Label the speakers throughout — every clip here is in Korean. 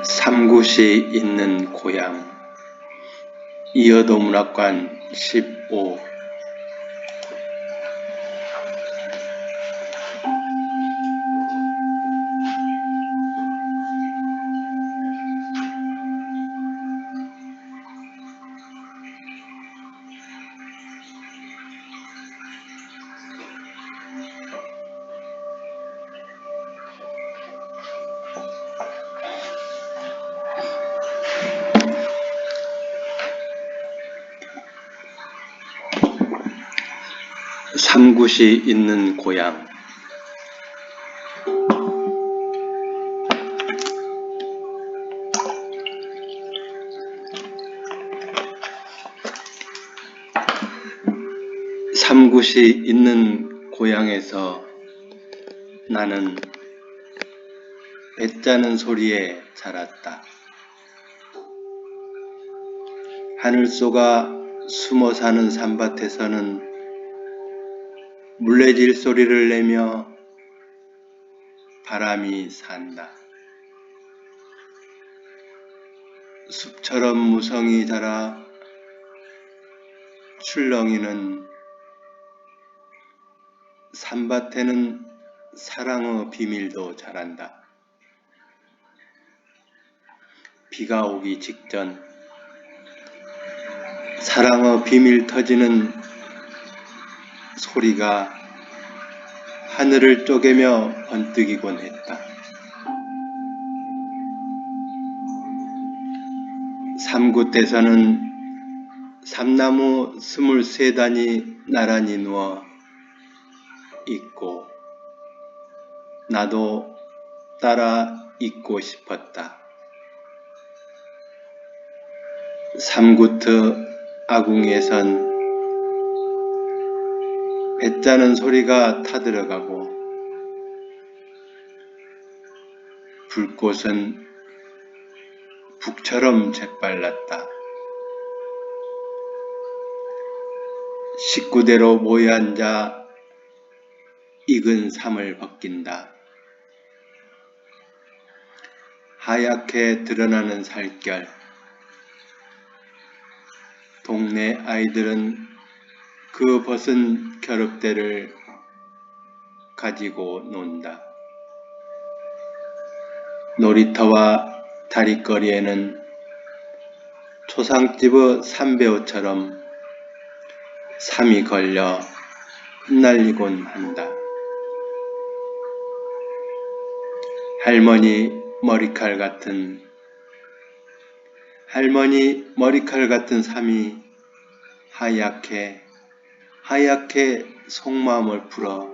Speaker 1: 삼굿이 있는 고향. 이어도 문학관 15. 삼굿이 있는 고향. 삼굿이 있는 고향에서 나는 배 짜는 소리에 자랐다. 하늘 쏘가 숨어 사는 산밭에서는 물레질 소리를 내며 바람이 산다. 숲처럼 무성이 자라 출렁이는 산밭에는 사랑의 비밀도 자란다. 비가 오기 직전 사랑의 비밀 터지는 소리가 하늘을 쪼개며 번뜩이곤 했다. 삼굿에서는 삼나무 23단이 나란히 누워 있고 나도 따라 있고 싶었다. 삼굿의 아궁이에선 배 짜는 소리가 타들어가고 불꽃은 북처럼 재빨랐다. 식구대로 모여 앉아 익은 삼을 벗긴다. 하얗게 드러나는 살결. 동네 아이들은 그 벗은 겨릅대를 가지고 논다. 놀이터와 다리거리에는 초상집의 삼배우처럼 삼이 걸려 흩날리곤 한다. 할머니 머리칼 같은 삼이 하얗게 속마음을 풀어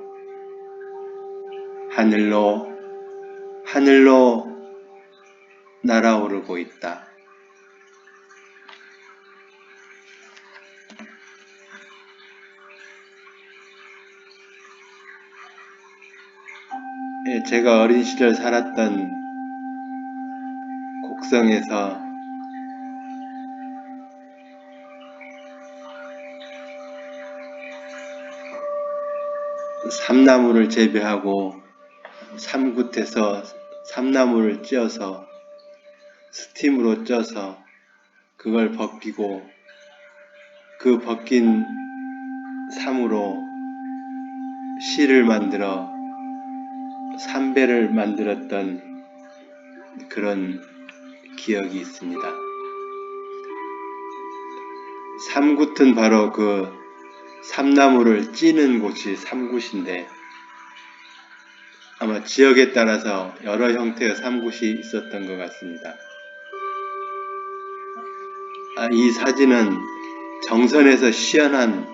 Speaker 1: 하늘로 날아오르고 있다. 제가 어린 시절 살았던 곡성에서 삼나무를 재배하고 삼굿에서 삼나무를 찧어서 스팀으로 쪄서 그걸 벗기고 그 벗긴 삼으로 실을 만들어 삼배를 만들었던 그런 기억이 있습니다. 삼굿은 바로 그 삼나무를 찌는 곳이 삼굿인데 아마 지역에 따라서 여러 형태의 삼굿이 있었던 것 같습니다. 이 사진은 정선에서 시연한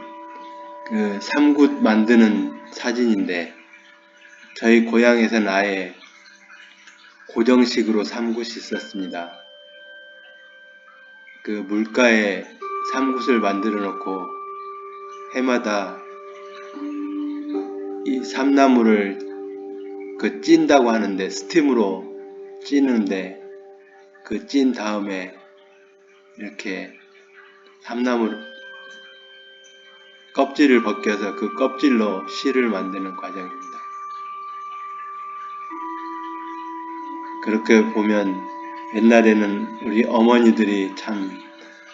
Speaker 1: 그 삼굿 만드는 사진인데 저희 고향에서는 아예 고정식으로 삼굿이 있었습니다. 그 물가에 삼굿을 만들어 놓고 해마다 이 삼나무를 찐다고 하는데 스팀으로 찌는데 그 찐 다음에 이렇게 삼나무 껍질을 벗겨서 그 껍질로 실을 만드는 과정입니다. 그렇게 보면 옛날에는 우리 어머니들이 참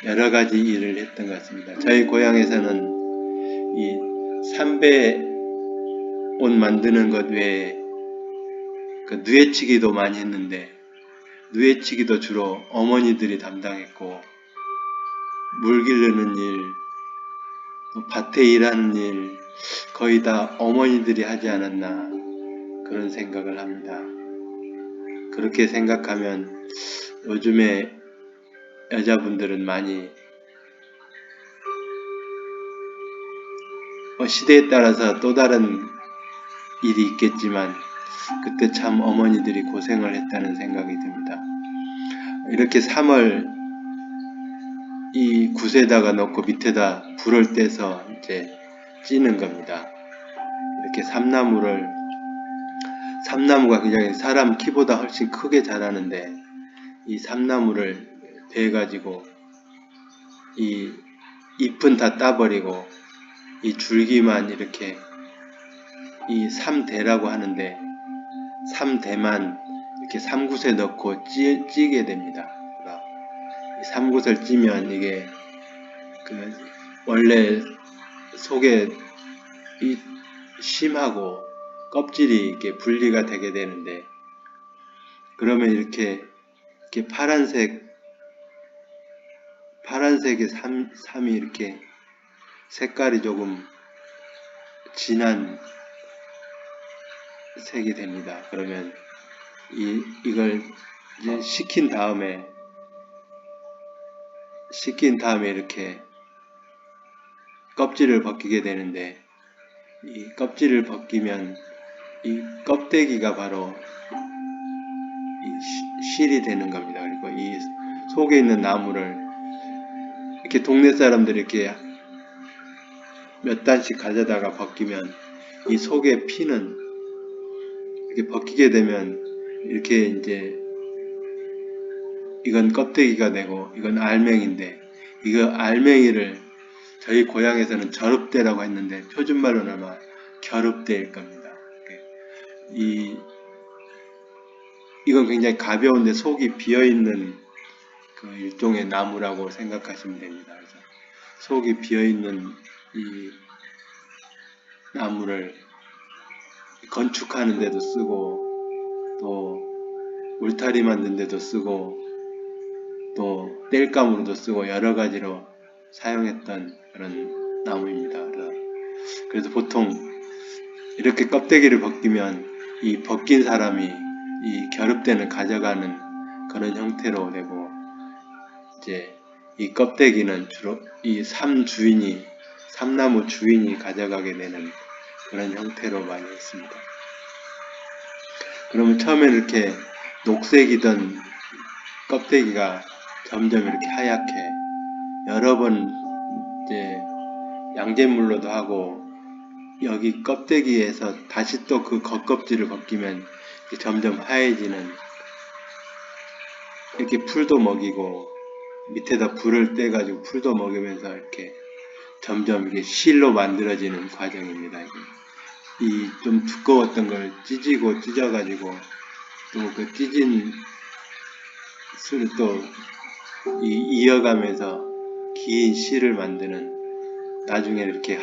Speaker 1: 여러 가지 일을 했던 것 같습니다. 저희 고향에서는 이 삼배 옷 만드는 것 외에 그 누에치기도 많이 했는데, 누에치기도 주로 어머니들이 담당했고, 물 기르는 일, 또 밭에 일하는 일 거의 다 어머니들이 하지 않았나 그런 생각을 합니다. 그렇게 생각하면 요즘에 여자분들은 많이 시대에 따라서 또 다른 일이 있겠지만 그때 참 어머니들이 고생을 했다는 생각이 듭니다. 이렇게 삼을 이 굿에다가 넣고 밑에다 불을 떼서 이제 찌는 겁니다. 이렇게 삼나무가 굉장히 사람 키보다 훨씬 크게 자라는데, 이 삼나무를 베가지고 이 잎은 다 따버리고 이 줄기만 이렇게, 이 삼대라고 하는데 삼대만 이렇게 삼굿에 넣고 찌게 됩니다. 이 삼굿을 찌면 이게 그 원래 속에 이 심하고 껍질이 이렇게 분리가 되게 되는데, 그러면 이렇게 파란색의 삼이 이렇게 색깔이 조금 진한 색이 됩니다. 그러면 이걸 이제 식힌 다음에 이렇게 껍질을 벗기게 되는데, 이 껍질을 벗기면 이 껍데기가 바로 이 실이 되는 겁니다. 그리고 이 속에 있는 나무를 이렇게 동네 사람들이 이렇게 몇 단씩 가져다가 벗기면 이 속에 피는 이렇게 벗기게 되면 이렇게 이제 이건 껍데기가 되고 이건 알맹이인데, 이거 알맹이를 저희 고향에서는 절읍대라고 했는데 표준말로는 아마 결읍대일 겁니다. 이건 굉장히 가벼운데 속이 비어있는 그 일종의 나무라고 생각하시면 됩니다. 그래서 속이 비어있는 이 나무를 건축하는 데도 쓰고, 또 울타리 만드는 데도 쓰고, 또 땔감으로도 쓰고 여러 가지로 사용했던 그런 나무입니다. 그래서 보통 이렇게 껍데기를 벗기면 이 벗긴 사람이 이 결읍대는 가져가는 그런 형태로 되고, 이제 이 껍데기는 주로 이 삼나무 주인이 가져가게 되는 그런 형태로 많이 했습니다. 그러면 처음에 이렇게 녹색이던 껍데기가 점점 이렇게 하얗게, 여러 번 이제 양잿물로도 하고, 여기 껍데기에서 다시 또 그 겉껍질을 벗기면 점점 하얘지는, 이렇게 풀도 먹이고 밑에다 불을 떼가지고 풀도 먹이면서 이렇게 점점 이게 실로 만들어지는 과정입니다. 이 좀 두꺼웠던 걸 찢어가지고 또 그 찢은 술을 또 이어가면서 긴 실을 만드는, 나중에 이렇게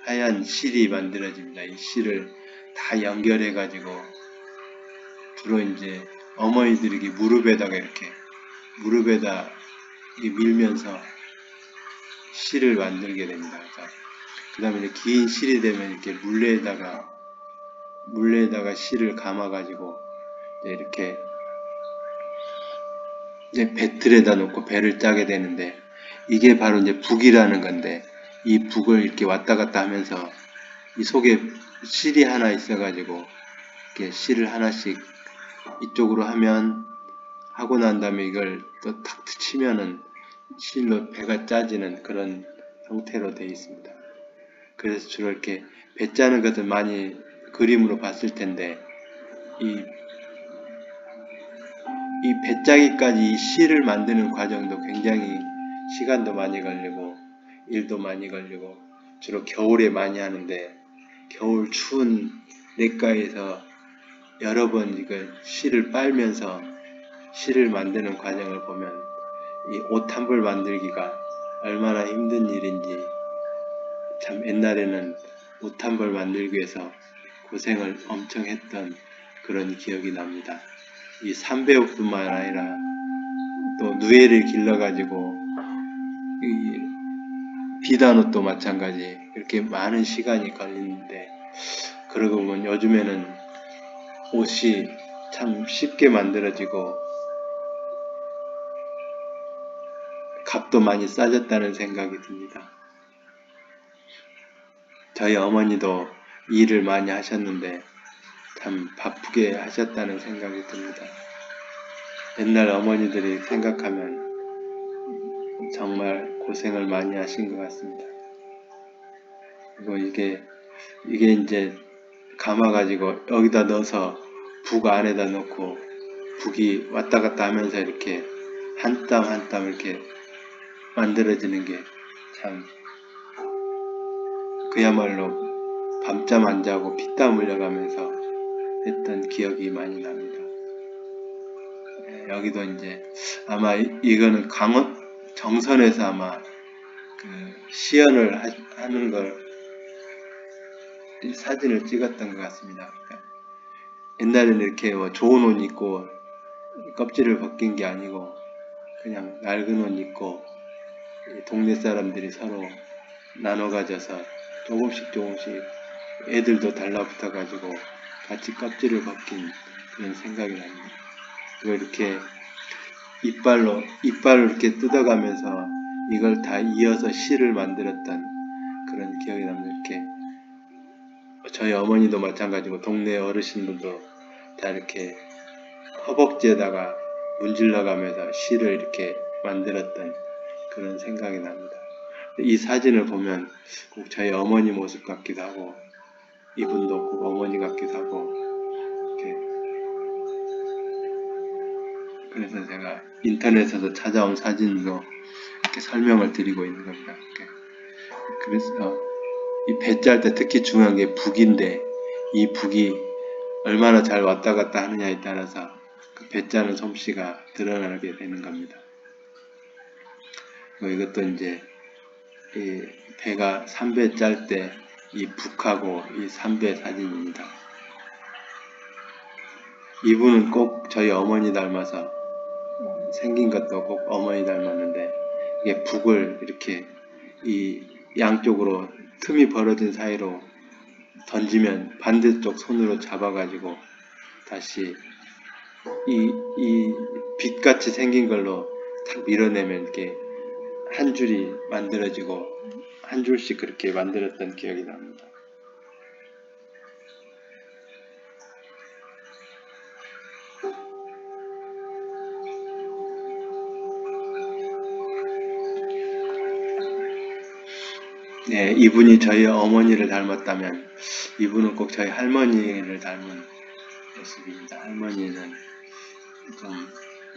Speaker 1: 하얀 실이 만들어집니다. 이 실을 다 연결해가지고 주로 이제 어머니들이 무릎에다 밀면서 실을 만들게 됩니다. 그 다음에 긴 실이 되면 이렇게 물레에다가 실을 감아가지고 이렇게 이제 배틀에다 놓고 배를 짜게 되는데, 이게 바로 이제 북이라는 건데, 이 북을 이렇게 왔다 갔다 하면서 이 속에 실이 하나 있어가지고 이렇게 실을 하나씩 이쪽으로 하고 난 다음에 이걸 또 탁 치면은 실로 배가 짜지는 그런 형태로 되어 있습니다. 그래서 주로 이렇게 배 짜는 것을 많이 그림으로 봤을 텐데, 이 배짜기까지 이 실을 만드는 과정도 굉장히 시간도 많이 걸리고 일도 많이 걸리고, 주로 겨울에 많이 하는데, 겨울 추운 냇가에서 여러 번 이걸 실을 빨면서 실을 만드는 과정을 보면 이 옷 한 벌 만들기가 얼마나 힘든 일인지 참 옛날에는 옷 한 벌 만들기 위해서 고생을 엄청 했던 그런 기억이 납니다. 이 삼배옷뿐만 아니라 또 누에를 길러가지고 이 비단옷도 마찬가지 이렇게 많은 시간이 걸리는데 그러고 보면 요즘에는 옷이 참 쉽게 만들어지고 값도 많이 싸졌다는 생각이 듭니다. 저희 어머니도 일을 많이 하셨는데 참 바쁘게 하셨다는 생각이 듭니다. 옛날 어머니들이 생각하면 정말 고생을 많이 하신 것 같습니다. 그리고 이게 이제 감아가지고 여기다 넣어서 북 안에다 넣고 북이 왔다 갔다 하면서 이렇게 한 땀 한 땀 이렇게 만들어지는 게 참 그야말로 밤잠 안 자고 피땀 흘려가면서 했던 기억이 많이 납니다. 여기도 이제 아마 이거는 강원 정선에서 아마 그 시연을 하는 걸 사진을 찍었던 것 같습니다. 그러니까 옛날에는 이렇게 뭐 좋은 옷 입고 껍질을 벗긴 게 아니고 그냥 낡은 옷 입고 동네 사람들이 서로 나눠 가져서 조금씩 애들도 달라붙어 가지고 같이 껍질을 벗긴 그런 생각이 납니다. 그리고 이렇게 이빨로 이렇게 뜯어가면서 이걸 다 이어서 실을 만들었던 그런 기억이 납니다. 이렇게 저희 어머니도 마찬가지고 동네 어르신들도 다 이렇게 허벅지에다가 문질러 가면서 실을 이렇게 만들었던 그런 생각이 납니다. 이 사진을 보면 꼭 저희 어머니 모습 같기도 하고 이분도 꼭 어머니 같기도 하고 이렇게 그래서 제가 인터넷에서 찾아온 사진으로 이렇게 설명을 드리고 있는 겁니다. 그래서 이 배짤 때 특히 중요한 게 북인데 이 북이 얼마나 잘 왔다 갔다 하느냐에 따라서 그 배짜는 솜씨가 드러나게 되는 겁니다. 이것도 이제 이 배가 3배 짤 때 이 북하고 이 3배 사진입니다. 이분은 꼭 저희 어머니 닮아서 생긴 것도 꼭 어머니 닮았는데 이게 북을 이렇게 이 양쪽으로 틈이 벌어진 사이로 던지면 반대쪽 손으로 잡아가지고 다시 이 빛같이 생긴 걸로 탁 밀어내면 이렇게 한 줄이 만들어지고 한 줄씩 그렇게 만들었던 기억이 납니다. 네, 이분이 저희 어머니를 닮았다면 이분은 꼭 저희 할머니를 닮은 모습입니다. 할머니는 좀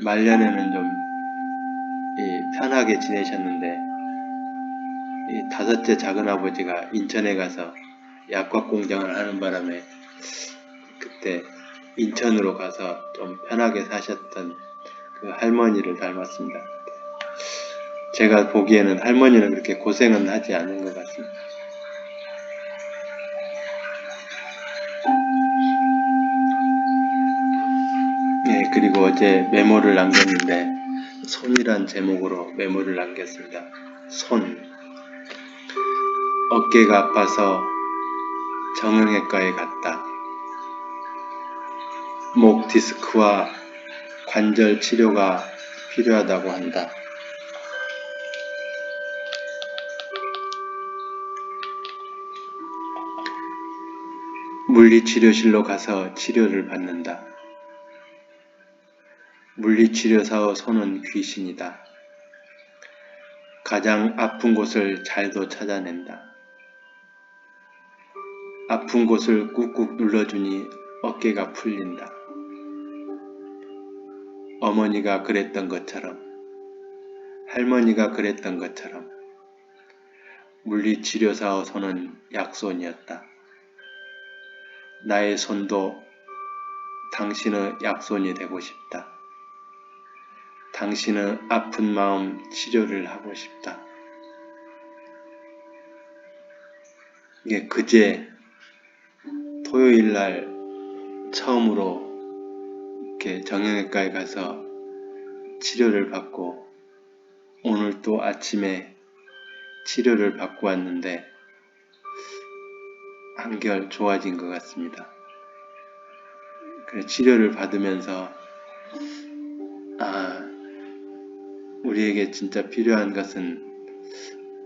Speaker 1: 말년에는 좀 편하게 지내셨는데 이 다섯째 작은아버지가 인천에 가서 약과 공장을 하는 바람에 그때 인천으로 가서 좀 편하게 사셨던 그 할머니를 닮았습니다. 제가 보기에는 할머니는 그렇게 고생은 하지 않은 것 같습니다. 네, 그리고 어제 메모를 남겼는데 손이란 제목으로 메모를 남겼습니다. 손. 어깨가 아파서 정형외과에 갔다. 목 디스크와 관절 치료가 필요하다고 한다. 물리치료실로 가서 치료를 받는다. 물리치료사의 손은 귀신이다. 가장 아픈 곳을 잘도 찾아낸다. 아픈 곳을 꾹꾹 눌러주니 어깨가 풀린다. 어머니가 그랬던 것처럼, 할머니가 그랬던 것처럼 물리치료사의 손은 약손이었다. 나의 손도 당신의 약손이 되고 싶다. 당신의 아픈 마음 치료를 하고 싶다. 이게 그제 토요일날 처음으로 이렇게 정형외과에 가서 치료를 받고 오늘 또 아침에 치료를 받고 왔는데 한결 좋아진 것 같습니다. 그래, 치료를 받으면서 우리에게 진짜 필요한 것은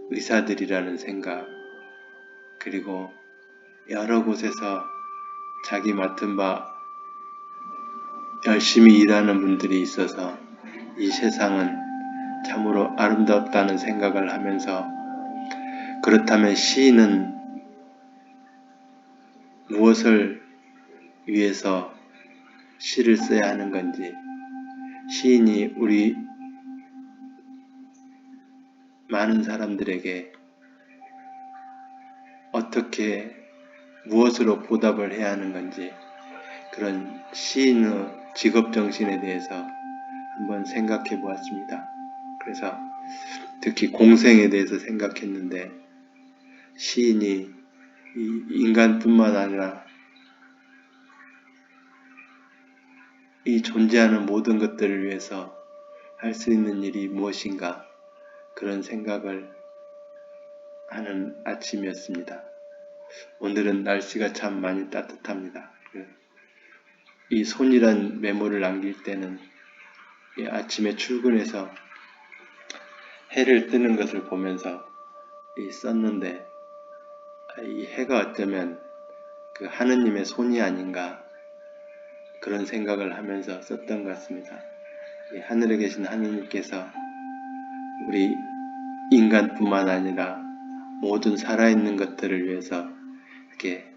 Speaker 1: 의사들이라는 생각, 그리고 여러 곳에서 자기 맡은 바 열심히 일하는 분들이 있어서 이 세상은 참으로 아름답다는 생각을 하면서, 그렇다면 시인은 무엇을 위해서 시를 써야 하는 건지, 시인이 우리 많은 사람들에게 어떻게 무엇으로 보답을 해야 하는 건지, 그런 시인의 직업정신에 대해서 한번 생각해 보았습니다. 그래서 특히 공생에 대해서 생각했는데, 시인이 이 인간뿐만 아니라 이 존재하는 모든 것들을 위해서 할 수 있는 일이 무엇인가, 그런 생각을 하는 아침이었습니다. 오늘은 날씨가 참 많이 따뜻합니다. 이 손이란 메모를 남길 때는 이 아침에 출근해서 해를 뜨는 것을 보면서 썼는데, 이 해가 어쩌면 그 하느님의 손이 아닌가, 그런 생각을 하면서 썼던 것 같습니다. 이 하늘에 계신 하느님께서 우리 인간뿐만 아니라 모든 살아있는 것들을 위해서 이렇게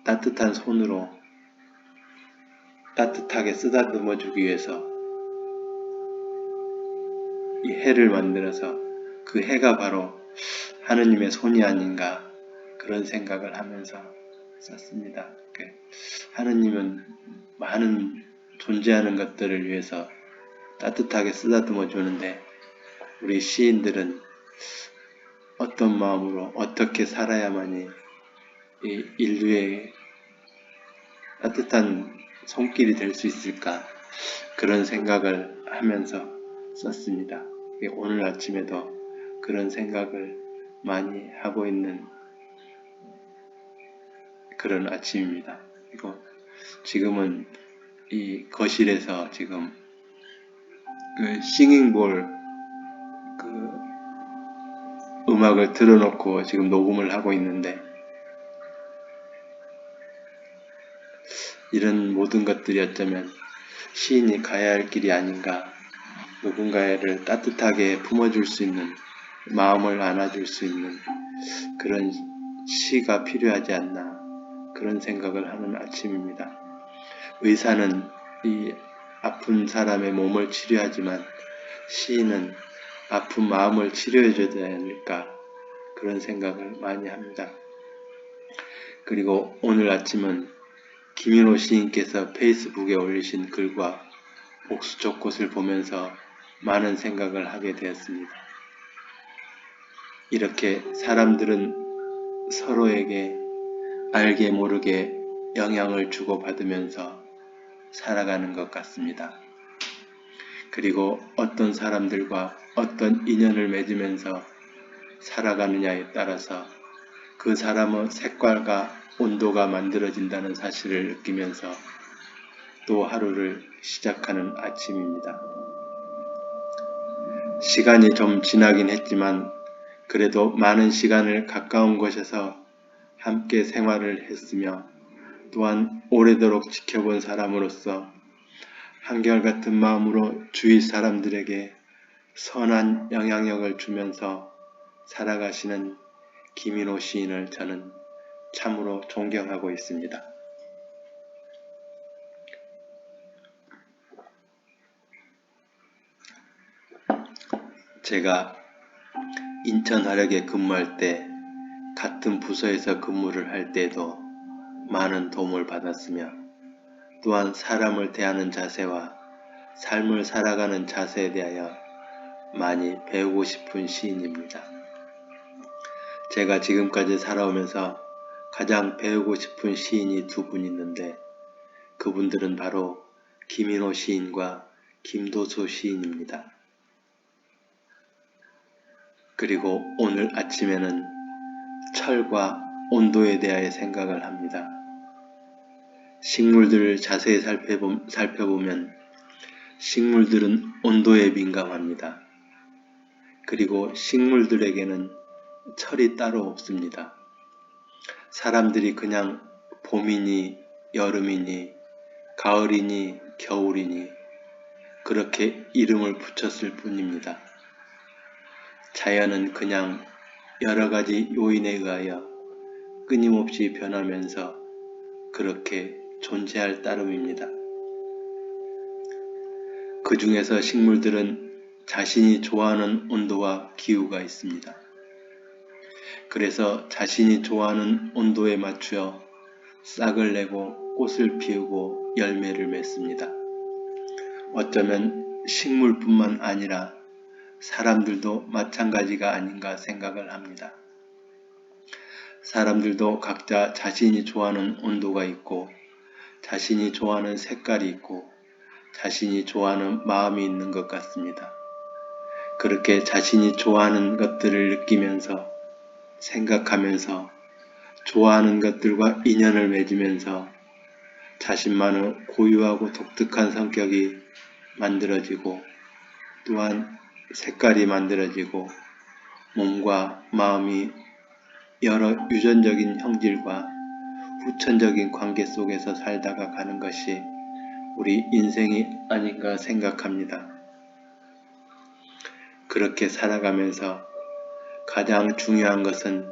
Speaker 1: 따뜻한 손으로 따뜻하게 쓰다듬어 주기 위해서 이 해를 만들어서, 그 해가 바로 하느님의 손이 아닌가, 그런 생각을 하면서 썼습니다. 하느님은 많은 존재하는 것들을 위해서 따뜻하게 쓰다듬어 주는데, 우리 시인들은 어떤 마음으로 어떻게 살아야만이 이 인류의 따뜻한 손길이 될 수 있을까, 그런 생각을 하면서 썼습니다. 오늘 아침에도 그런 생각을 많이 하고 있는 그런 아침입니다. 그리고 지금은 이 거실에서 지금 그 싱잉볼 그 음악을 틀어놓고 지금 녹음을 하고 있는데, 이런 모든 것들이 어쩌면 시인이 가야 할 길이 아닌가, 누군가를 따뜻하게 품어줄 수 있는, 마음을 안아줄 수 있는 그런 시가 필요하지 않나, 그런 생각을 하는 아침입니다. 의사는 이 아픈 사람의 몸을 치료하지만 시인은 아픈 마음을 치료해줘야 될까, 그런 생각을 많이 합니다. 그리고 오늘 아침은 김인호 시인께서 페이스북에 올리신 글과 옥수초꽃을 보면서 많은 생각을 하게 되었습니다. 이렇게 사람들은 서로에게 알게 모르게 영향을 주고받으면서 살아가는 것 같습니다. 그리고 어떤 사람들과 어떤 인연을 맺으면서 살아가느냐에 따라서 그 사람의 색깔과 온도가 만들어진다는 사실을 느끼면서 또 하루를 시작하는 아침입니다. 시간이 좀 지나긴 했지만 그래도 많은 시간을 가까운 곳에서 함께 생활을 했으며, 또한 오래도록 지켜본 사람으로서 한결같은 마음으로 주위 사람들에게 선한 영향력을 주면서 살아가시는 김인호 시인을 저는 참으로 존경하고 있습니다. 제가 인천화력에 근무할 때 같은 부서에서 근무를 할 때도 많은 도움을 받았으며, 또한 사람을 대하는 자세와 삶을 살아가는 자세에 대하여 많이 배우고 싶은 시인입니다. 제가 지금까지 살아오면서 가장 배우고 싶은 시인이 두 분 있는데 그분들은 바로 김인호 시인과 김도수 시인입니다. 그리고 오늘 아침에는 철과 온도에 대하여 생각을 합니다. 식물들을 자세히 살펴보면 식물들은 온도에 민감합니다. 그리고 식물들에게는 철이 따로 없습니다. 사람들이 그냥 봄이니 여름이니 가을이니 겨울이니 그렇게 이름을 붙였을 뿐입니다. 자연은 그냥 여러 가지 요인에 의하여 끊임없이 변하면서 그렇게 존재할 따름입니다. 그 중에서 식물들은 자신이 좋아하는 온도와 기후가 있습니다. 그래서 자신이 좋아하는 온도에 맞추어 싹을 내고 꽃을 피우고 열매를 맺습니다. 어쩌면 식물뿐만 아니라 사람들도 마찬가지가 아닌가 생각을 합니다. 사람들도 각자 자신이 좋아하는 온도가 있고 자신이 좋아하는 색깔이 있고 자신이 좋아하는 마음이 있는 것 같습니다. 그렇게 자신이 좋아하는 것들을 느끼면서 생각하면서 좋아하는 것들과 인연을 맺으면서 자신만의 고유하고 독특한 성격이 만들어지고 또한 색깔이 만들어지고 몸과 마음이 여러 유전적인 형질과 후천적인 관계 속에서 살다가 가는 것이 우리 인생이 아닌가 생각합니다. 그렇게 살아가면서 가장 중요한 것은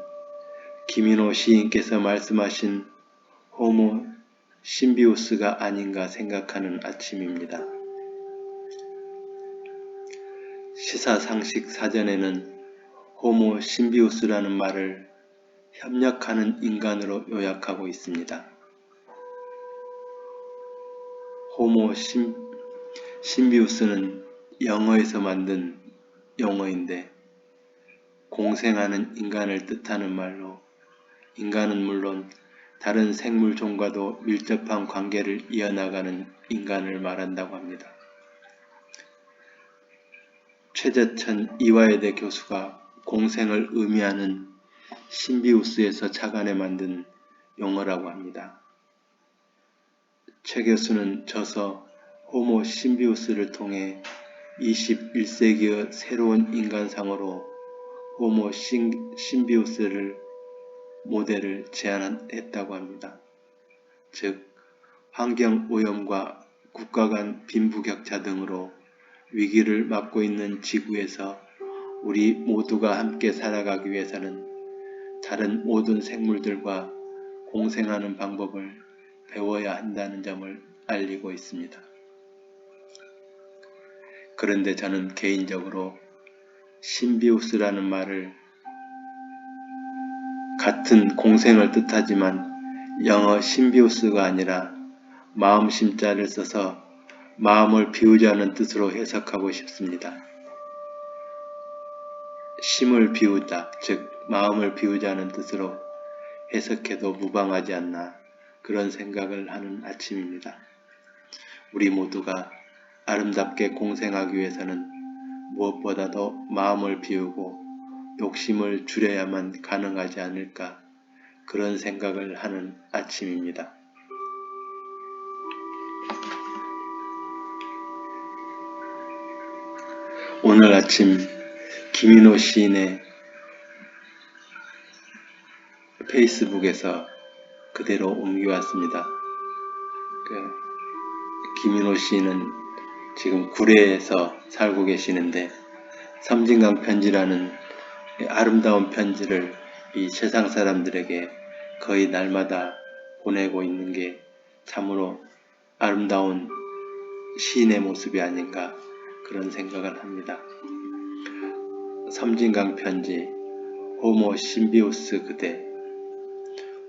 Speaker 1: 김인호 시인께서 말씀하신 호모 심비우스가 아닌가 생각하는 아침입니다. 시사상식 사전에는 호모 심비우스라는 말을 협력하는 인간으로 요약하고 있습니다. 호모 심비우스는 영어에서 만든 용어인데 공생하는 인간을 뜻하는 말로 인간은 물론 다른 생물종과도 밀접한 관계를 이어나가는 인간을 말한다고 합니다. 최재천 이화여대 교수가 공생을 의미하는 심비우스에서 착안해 만든 용어라고 합니다. 최 교수는 저서 호모 심비우스를 통해 21세기의 새로운 인간상으로 호모 심비우스를 모델을 제안했다고 합니다. 즉 환경오염과 국가 간 빈부격차 등으로 위기를 맞고 있는 지구에서 우리 모두가 함께 살아가기 위해서는 다른 모든 생물들과 공생하는 방법을 배워야 한다는 점을 알리고 있습니다. 그런데 저는 개인적으로 심비우스라는 말을 같은 공생을 뜻하지만 영어 심비우스가 아니라 마음 심자를 써서 마음을 비우자는 뜻으로 해석하고 싶습니다. 심을 비우다, 즉 마음을 비우자는 뜻으로 해석해도 무방하지 않나 그런 생각을 하는 아침입니다. 우리 모두가 아름답게 공생하기 위해서는 무엇보다도 마음을 비우고 욕심을 줄여야만 가능하지 않을까 그런 생각을 하는 아침입니다. 오늘 아침 김인호 시인의 페이스북에서 그대로 옮겨왔습니다. 김인호 시인은 지금 구례에서 살고 계시는데 섬진강 편지라는 아름다운 편지를 이 세상 사람들에게 거의 날마다 보내고 있는 게 참으로 아름다운 시인의 모습이 아닌가 그런 생각을 합니다. 섬진강 편지, 호모 심비우스 그대.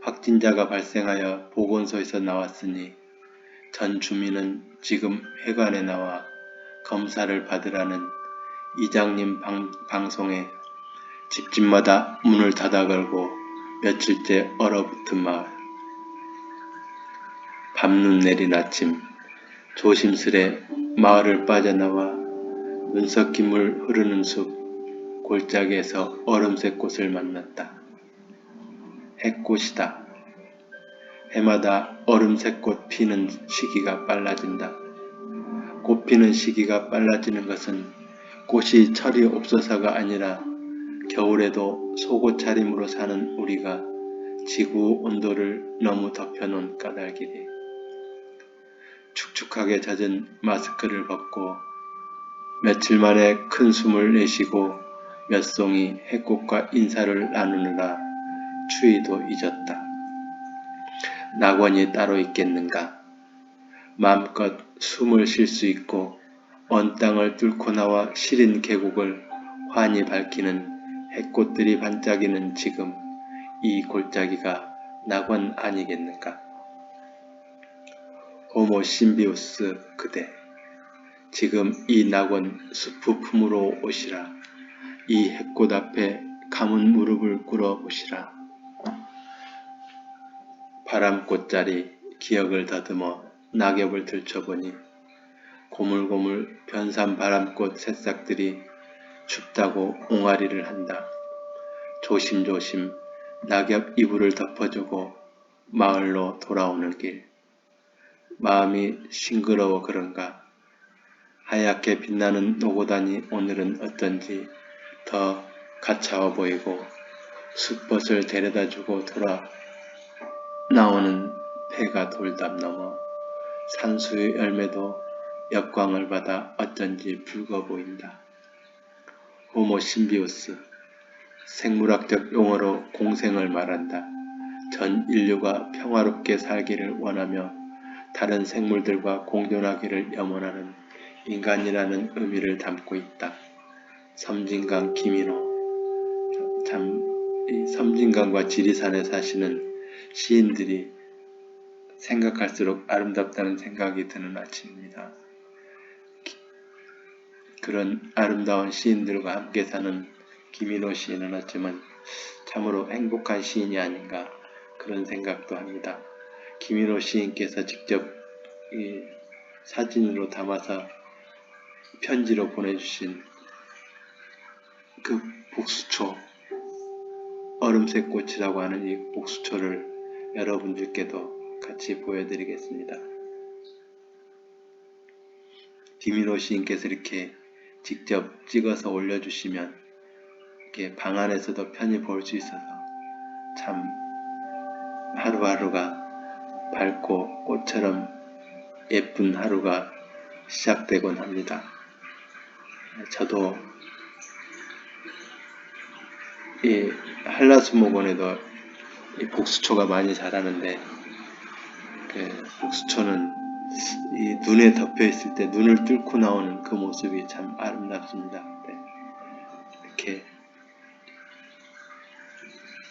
Speaker 1: 확진자가 발생하여 보건소에서 나왔으니 전 주민은 지금 회관에 나와 검사를 받으라는 이장님 방송에 집집마다 문을 닫아 걸고 며칠째 얼어붙은 마을. 밤눈 내린 아침, 조심스레 마을을 빠져나와 눈섞인 물 흐르는 숲 골짜기에서 얼음새 꽃을 만났다. 해꽃이다. 해마다 얼음새꽃 피는 시기가 빨라진다. 꽃 피는 시기가 빨라지는 것은 꽃이 철이 없어서가 아니라 겨울에도 속옷 차림으로 사는 우리가 지구 온도를 너무 덮여놓은 까닭이리. 축축하게 젖은 마스크를 벗고 며칠 만에 큰 숨을 내쉬고 몇 송이 해꽃과 인사를 나누느라 추위도 잊었다. 낙원이 따로 있겠는가? 마음껏 숨을 쉴 수 있고 언 땅을 뚫고 나와 시린 계곡을 환히 밝히는 해꽃들이 반짝이는 지금 이 골짜기가 낙원 아니겠는가? 호모 신비우스 그대, 지금 이 낙원 숲 품으로 오시라. 이 해꽃 앞에 감은 무릎을 꿇어 보시라. 바람꽃자리 기억을 더듬어 낙엽을 들춰보니 고물고물 변산 바람꽃 새싹들이 춥다고 옹알이를 한다. 조심조심 낙엽 이불을 덮어주고 마을로 돌아오는 길. 마음이 싱그러워 그런가. 하얗게 빛나는 노고단이 오늘은 어쩐지 더 가차워 보이고 숯벗을 데려다주고 돌아 나오는 폐가 돌담 넘어 산수의 열매도 역광을 받아 어쩐지 붉어 보인다. 호모 신비우스, 생물학적 용어로 공생을 말한다. 전 인류가 평화롭게 살기를 원하며 다른 생물들과 공존하기를 염원하는 인간이라는 의미를 담고 있다. 섬진강 김인호. 참, 이 섬진강과 지리산에 사시는 시인들이 생각할수록 아름답다는 생각이 드는 아침입니다. 그런 아름다운 시인들과 함께 사는 김인호 시인은 어쩌면 참으로 행복한 시인이 아닌가 그런 생각도 합니다. 김인호 시인께서 직접 이 사진으로 담아서 편지로 보내주신 그 복수초, 얼음새 꽃이라고 하는 이 복수초를 여러분들께도 같이 보여드리겠습니다. 김인호 시인께서 이렇게 직접 찍어서 올려주시면 이렇게 방 안에서도 편히 볼 수 있어서 참 하루하루가 밝고 꽃처럼 예쁜 하루가 시작되곤 합니다. 저도 이 한라수목원에도 이 복수초가 많이 자라는데 그 복수초는 이 눈에 덮여 있을 때 눈을 뚫고 나오는 그 모습이 참 아름답습니다. 네. 이렇게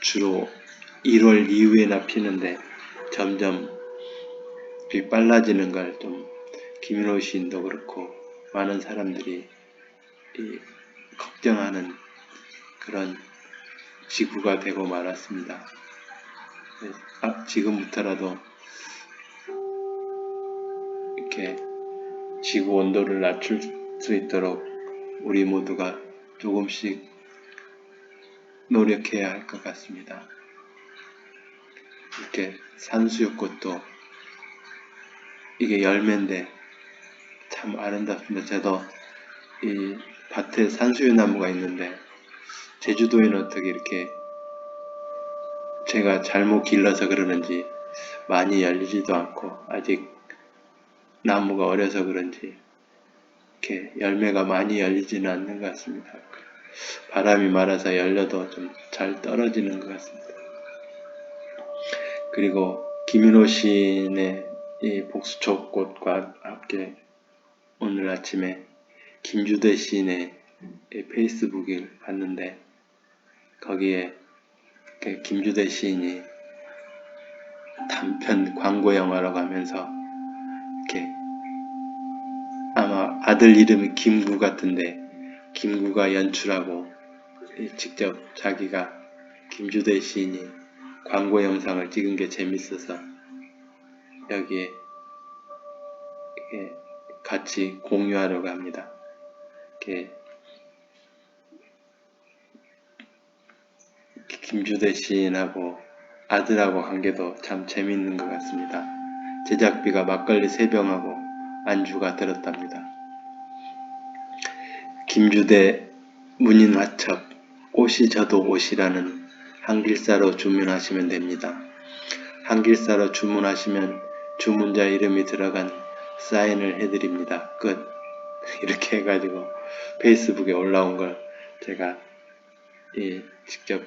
Speaker 1: 주로 1월 이후에나 피는데 점점 빛 빨라지는 걸 좀 김인호 시인도 그렇고 많은 사람들이 이 걱정하는 그런 지구가 되고 말았습니다. 지금부터라도 이렇게 지구 온도를 낮출 수 있도록 우리 모두가 조금씩 노력해야 할 것 같습니다. 이렇게 산수유꽃도 이게 열매인데 참 아름답습니다. 저도 이 밭에 산수유나무가 있는데 제주도에는 어떻게 이렇게 제가 잘못 길러서 그러는지 많이 열리지도 않고 아직 나무가 어려서 그런지 이렇게 열매가 많이 열리지는 않는 것 같습니다. 바람이 말아서 열려도 좀 잘 떨어지는 것 같습니다. 그리고 김인호 시인의 이 복수초꽃과 함께 오늘 아침에 김주대 시인의 페이스북을 봤는데 거기에 김주대 시인이 단편 광고 영화라고 하면서 이렇게 아마 아마 아들 이름이 김구 같은데 김구가 연출하고 직접 자기가 김주대 시인이 광고 영상을 찍은 게 재밌어서 여기에 같이 공유하려고 합니다. 김주대 시인하고 아들하고 관계도 참 재밌는 것 같습니다. 제작비가 막걸리 3병하고 안주가 들었답니다. 김주대 문인화첩 꽃이 져도 옷이라는 한길사로 주문하시면 됩니다. 한길사로 주문하시면 주문자 이름이 들어간 사인을 해드립니다. 끝. 이렇게 해가지고 페이스북에 올라온 걸 제가 직접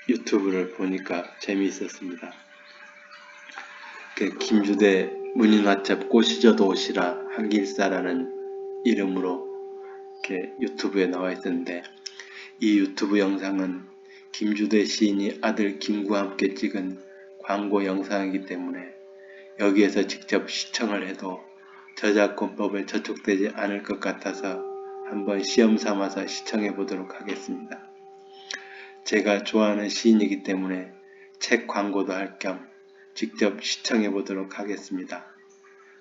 Speaker 1: 유튜브를 보니까 재미있었습니다. 김주대 문인화첩 꽃이 져도 옷이라 한길사라는 이름으로 이렇게 유튜브에 나와 있었는데 이 유튜브 영상은 김주대 시인이 아들 김구와 함께 찍은 광고 영상이기 때문에 여기에서 직접 시청을 해도 저작권법에 저촉되지 않을 것 같아서 한번 시험 삼아서 시청해 보도록 하겠습니다. 제가 좋아하는 시인이기 때문에 책 광고도 할 겸 직접 시청해 보도록 하겠습니다.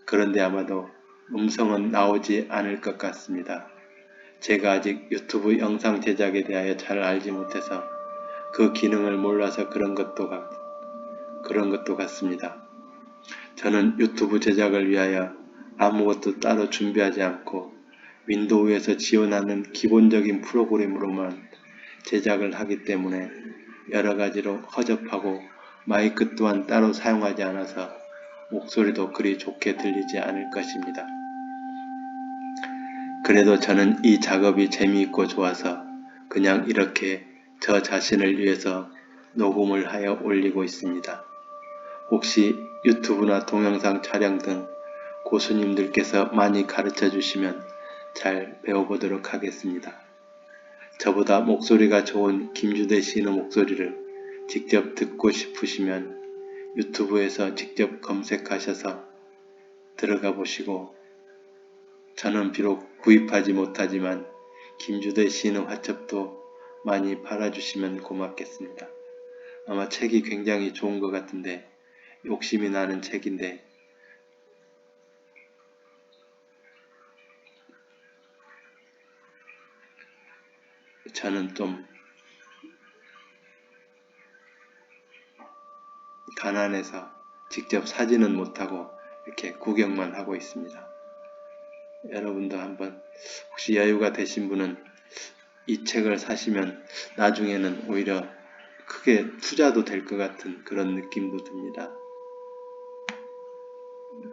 Speaker 1: 그런데 아마도 음성은 나오지 않을 것 같습니다. 제가 아직 유튜브 영상 제작에 대하여 잘 알지 못해서 그 기능을 몰라서 그런 것도 같습니다. 저는 유튜브 제작을 위하여 아무것도 따로 준비하지 않고 윈도우에서 지원하는 기본적인 프로그램으로만 제작을 하기 때문에 여러가지로 허접하고 마이크 또한 따로 사용하지 않아서 목소리도 그리 좋게 들리지 않을 것입니다. 그래도 저는 이 작업이 재미있고 좋아서 그냥 이렇게 저 자신을 위해서 녹음을 하여 올리고 있습니다. 혹시 유튜브나 동영상 촬영 등 고수님들께서 많이 가르쳐 주시면 잘 배워보도록 하겠습니다. 저보다 목소리가 좋은 김주대 시인의 목소리를 직접 듣고 싶으시면 유튜브에서 직접 검색하셔서 들어가 보시고 저는 비록 구입하지 못하지만 김주대 시인의 화첩도 많이 팔아주시면 고맙겠습니다. 아마 책이 굉장히 좋은 것 같은데 욕심이 나는 책인데 저는 좀 가난해서 직접 사지는 못하고 이렇게 구경만 하고 있습니다. 여러분도 한번 혹시 여유가 되신 분은 이 책을 사시면 나중에는 오히려 크게 투자도 될 것 같은 그런 느낌도 듭니다.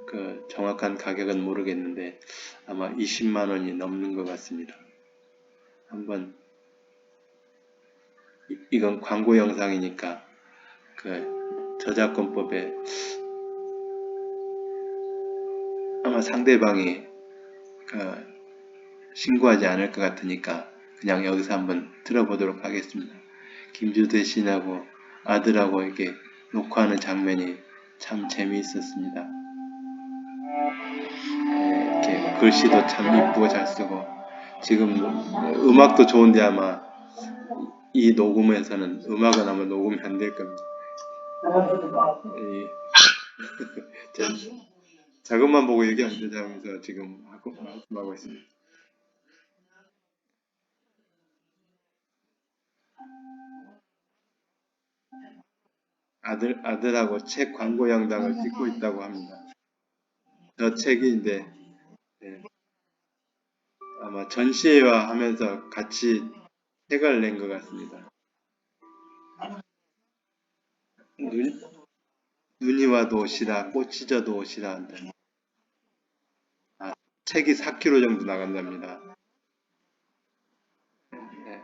Speaker 1: 그 정확한 가격은 모르겠는데 아마 20만 원이 넘는 것 같습니다. 한번 이건 광고 영상이니까 그 저작권법에 아마 상대방이 신고하지 않을 것 같으니까 그냥 여기서 한번 들어보도록 하겠습니다. 김주대 시인하고 아들하고 이렇게 녹화하는 장면이 참 재미있었습니다. 이렇게 글씨도 참 이쁘고 잘 쓰고 지금 음악도 좋은데 아마 이 녹음에서는 음악은 아마 녹음이 안 될 겁니다. 작업만 보고 얘기 안 되자면서 지금 말씀하고 있습니다. 아들하고 책 광고 영상을 찍고 있다고 합니다. 저 책이 이제 아마 전시회와 하면서 같이 책을 낸 것 같습니다. 눈이 와도 오시라, 꽃이 져도 오시라 한다. 책이 4kg 정도 나간답니다. 네.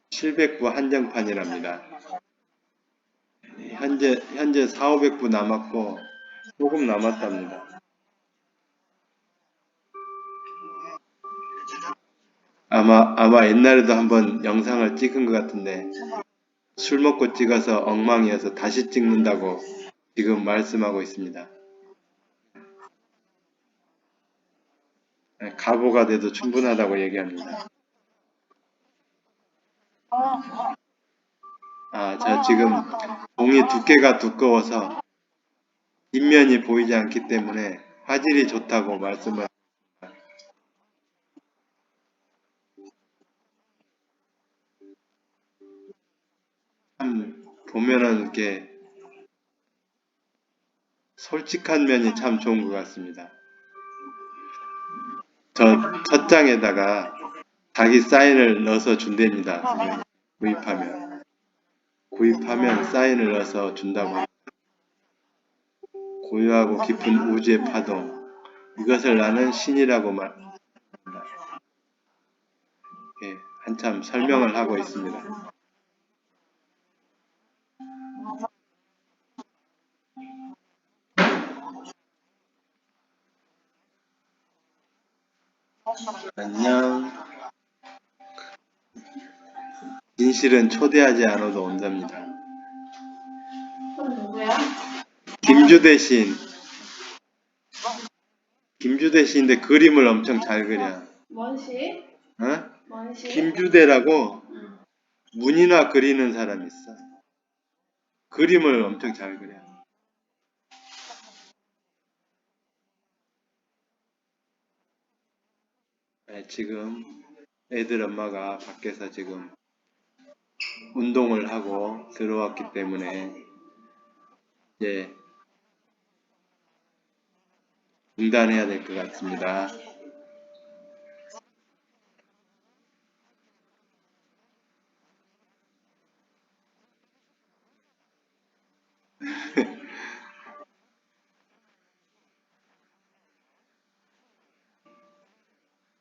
Speaker 1: 700부 한정판이랍니다. 현재 4,500부 남았고 조금 남았답니다. 아마 옛날에도 한번 영상을 찍은 것 같은데 술 먹고 찍어서 엉망이어서 다시 찍는다고 지금 말씀하고 있습니다. 가보가 돼도 충분하다고 얘기합니다. 저 지금 종이 두께가 두꺼워서 뒷면이 보이지 않기 때문에 화질이 좋다고 말씀을. 참 보면은 이렇게 솔직한 면이 참 좋은 것 같습니다. 저 첫 장에다가 자기 사인을 넣어서 준답니다. 구입하면 사인을 넣어서 준다고. 고요하고 깊은 우주의 파동, 이것을 나는 신이라고 말합니다. 예, 한참 설명을 하고 있습니다. 안녕. 진실은 초대하지 않아도 온답니다. 김주대 시인. 김주대 시인데 그림을 엄청 잘 그려.
Speaker 2: 뭔 시?
Speaker 1: 어?
Speaker 2: 뭔 시?
Speaker 1: 김주대라고 문이나 그리는 사람이 있어. 그림을 엄청 잘 그려. 네, 지금 애들 엄마가 밖에서 지금 운동을 하고 들어왔기 때문에 이제 중단해야 될 것 같습니다.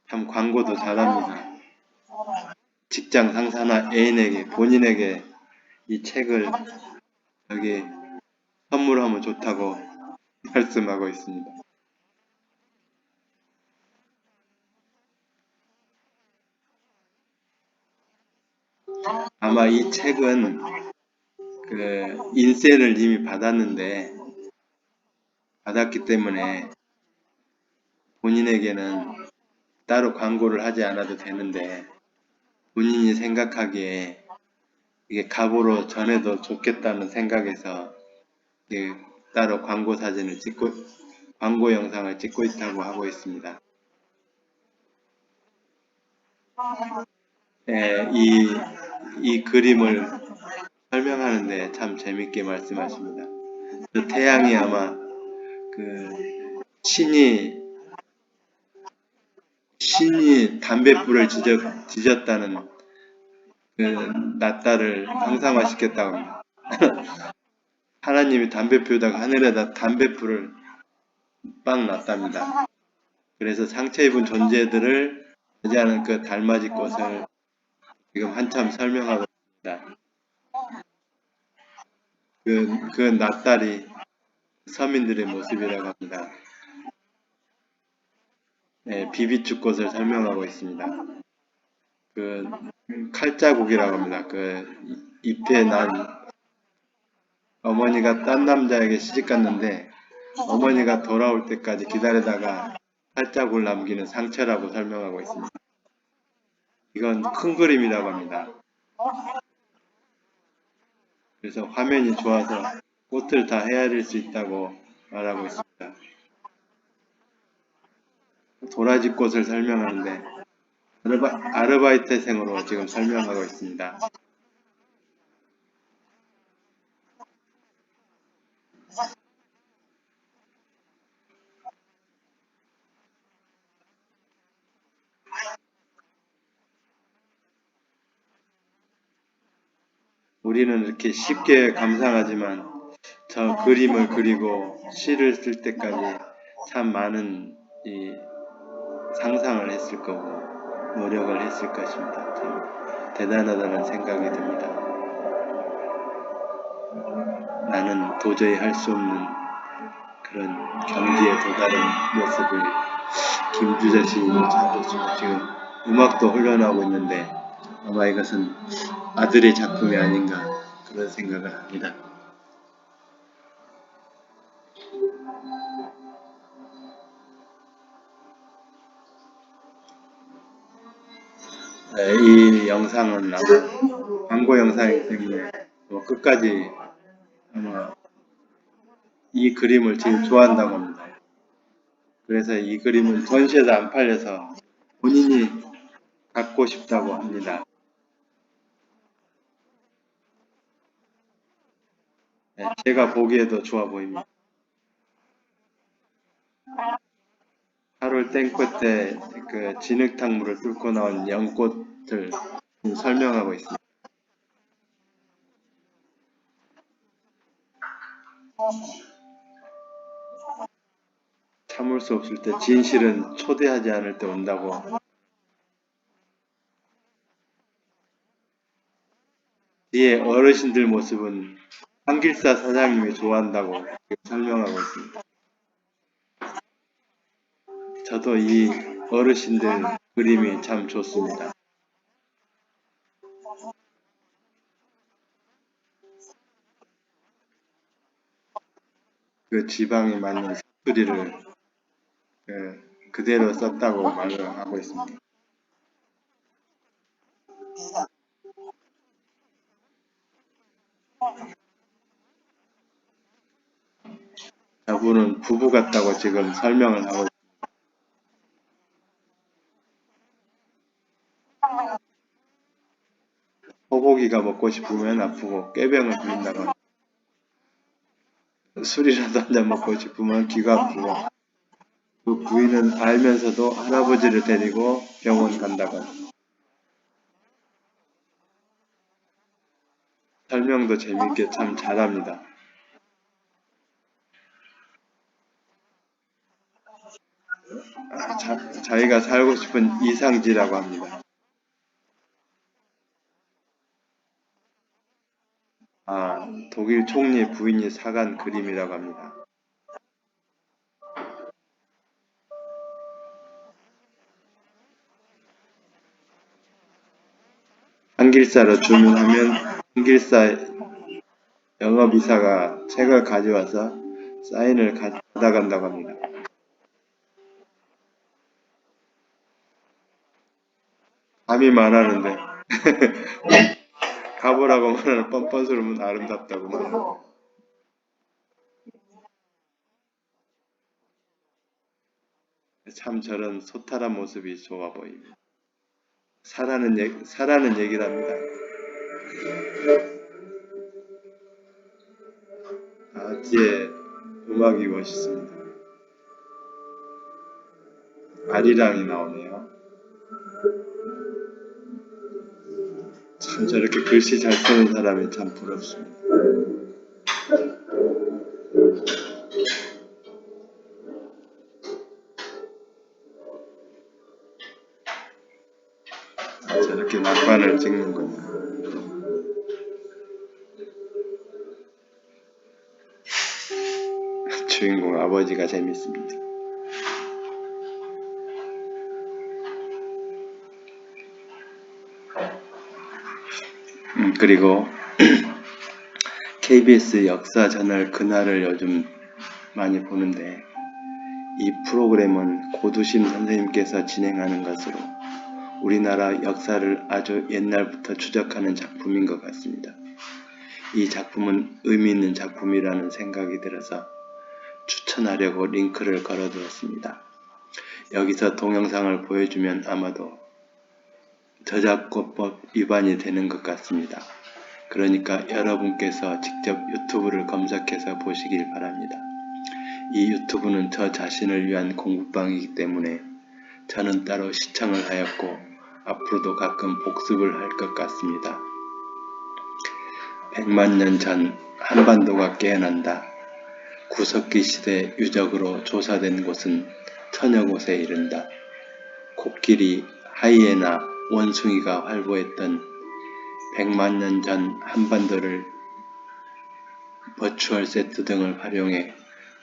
Speaker 1: 참 광고도 잘합니다. 직장 상사나 애인에게, 본인에게 이 책을 여기 선물하면 좋다고 말씀하고 있습니다. 아마 이 책은 그 인쇄를 이미 받았기 때문에 본인에게는 따로 광고를 하지 않아도 되는데 본인이 생각하기에 이게 갑오로 전해도 좋겠다는 생각에서 따로 광고 영상을 찍고 있다고 하고 있습니다. 예, 이 그림을 설명하는데 참 재밌게 말씀하십니다. 그 태양이 아마 그 신이 담뱃불을 지졌다는 그 낫다를 형상화시켰다고 합니다. 하나님이 담배 피우다가 하늘에다 담뱃불을 빵 놨답니다. 그래서 상처 입은 존재들을 의지하는 그 달맞이 꽃을 지금 한참 설명하고 있습니다. 그 낫달이 서민들의 모습이라고 합니다. 네, 비비축꽃을 설명하고 있습니다. 그 칼자국이라고 합니다. 그 잎에 난 어머니가 딴 남자에게 시집 갔는데 어머니가 돌아올 때까지 기다리다가 칼자국을 남기는 상처라고 설명하고 있습니다. 이건 큰 그림이라고 합니다. 그래서 화면이 좋아서 꽃을 다 헤아릴 수 있다고 말하고 있습니다. 도라지꽃을 설명하는데 아르바이트생으로 지금 설명하고 있습니다. 우리는 이렇게 쉽게 감상하지만 저 그림을 그리고 시를 쓸 때까지 참 많은 상상을 했을 거고 노력을 했을 것입니다. 참 대단하다는 생각이 듭니다. 나는 도저히 할 수 없는 그런 경지에 도달한 모습을 김주자 시인이 찾았습니다. 지금 음악도 훈련하고 있는데 아마 이것은 아들의 작품이 아닌가 그런 생각을 합니다. 네, 이 영상은 아마 광고 영상이기 때문에 끝까지 아마 이 그림을 제일 좋아한다고 합니다. 그래서 이 그림은 전시에서 안 팔려서 본인이 갖고 싶다고 합니다. 네, 제가 보기에도 좋아 보입니다. 8월 땡볕에 그 진흙탕물을 뚫고 나온 연꽃을 설명하고 있습니다. 참을 수 없을 때 진실은 초대하지 않을 때 온다고. 뒤에 어르신들 모습은 한길사 사장님이 좋아한다고 설명하고 있습니다. 저도 이 어르신들 그림이 참 좋습니다. 그 지방에 맞는 사투리를 그대로 썼다고 말을 하고 있습니다. 저분은 부부 같다고 지금 설명을 하고 있습니다. 소고기가 먹고 싶으면 아프고 꾀병을 부린다고 합니다. 술이라도 한잔 먹고 싶으면 귀가 아프고 그 부인은 알면서도 할아버지를 데리고 병원 간다고 합니다. 설명도 재밌게 참 잘합니다. 자기가 살고 싶은 이상지라고 합니다. 독일 총리 부인이 사간 그림이라고 합니다. 한길사로 주문하면 한길사 영업이사가 책을 가져와서 사인을 받아간다고 합니다. 감이 말하는데 가보라고 말하는 뻔뻔스러우면 아름답다고 말해요. 참 저런 소탈한 모습이 좋아 보입니다. 사라는 얘기를 합니다. 뒤에 음악이 멋있습니다. 아리랑이 나오네요. 참 저렇게 글씨 잘 쓰는 사람이 참 부럽습니다. 저렇게 낙관을 찍는군요. 주인공 아버지가 재밌습니다. 그리고 KBS 역사 저널 그날을 요즘 많이 보는데 이 프로그램은 고두심 선생님께서 진행하는 것으로 우리나라 역사를 아주 옛날부터 추적하는 작품인 것 같습니다. 이 작품은 의미 있는 작품이라는 생각이 들어서 추천하려고 링크를 걸어두었습니다. 여기서 동영상을 보여주면 아마도 저작권법 위반이 되는 것 같습니다. 그러니까 여러분께서 직접 유튜브를 검색해서 보시길 바랍니다. 이 유튜브는 저 자신을 위한 공부방이기 때문에 저는 따로 시청을 하였고 앞으로도 가끔 복습을 할 것 같습니다. 100만 년 전 한반도가 깨어난다. 구석기 시대 유적으로 조사된 곳은 천여 곳에 이른다. 코끼리, 하이에나, 원숭이가 활보했던 100만 년 전 한반도를 버추얼 세트 등을 활용해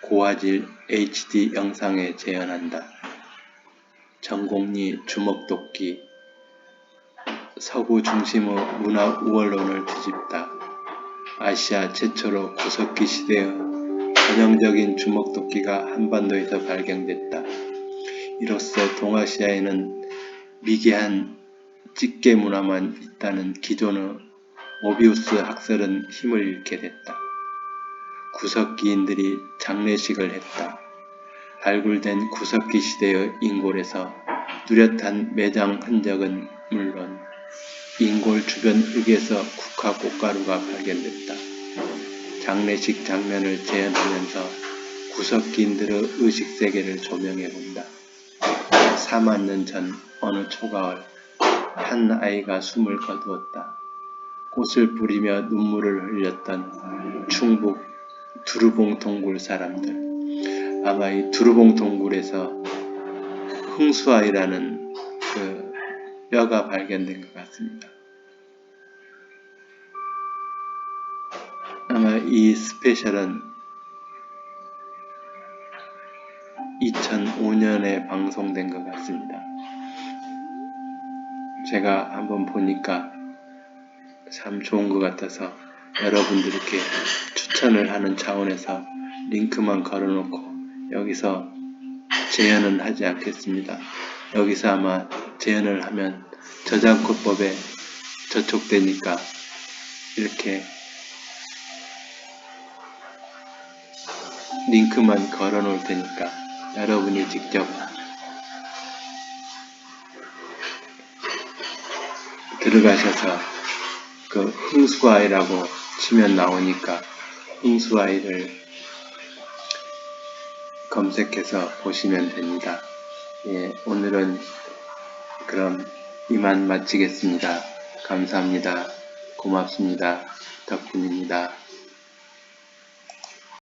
Speaker 1: 고화질 HD 영상에 재현한다. 전곡리 주먹도끼, 서구 중심의 문화 우월론을 뒤집다. 아시아 최초로 구석기 시대의 전형적인 주먹도끼가 한반도에서 발견됐다. 이로써 동아시아에는 미개한 직계 문화만 있다는 기존의 모비우스 학설은 힘을 잃게 됐다. 구석기인들이 장례식을 했다. 발굴된 구석기 시대의 인골에서 뚜렷한 매장 흔적은 물론 인골 주변 흙에서 국화 꽃가루가 발견됐다. 장례식 장면을 재현하면서 구석기인들의 의식세계를 조명해본다. 4만 년 전 어느 초가을 한 아이가 숨을 거두었다. 꽃을 뿌리며 눈물을 흘렸던 충북 두루봉 동굴 사람들. 아마 이 두루봉 동굴에서 흥수아이라는 그 뼈가 발견된 것 같습니다. 아마 이 스페셜은 2005년에 방송된 것 같습니다. 제가 한번 보니까 참 좋은 것 같아서 여러분들께 추천을 하는 차원에서 링크만 걸어놓고 여기서 재현은 하지 않겠습니다. 여기서 아마 재현을 하면 저작권법에 저촉되니까 이렇게 링크만 걸어 놓을 테니까 여러분이 직접 들어가셔서 그 흥수아이라고 치면 나오니까 흥수아이를 검색해서 보시면 됩니다. 예, 오늘은 그럼 이만 마치겠습니다. 감사합니다. 고맙습니다. 덕분입니다.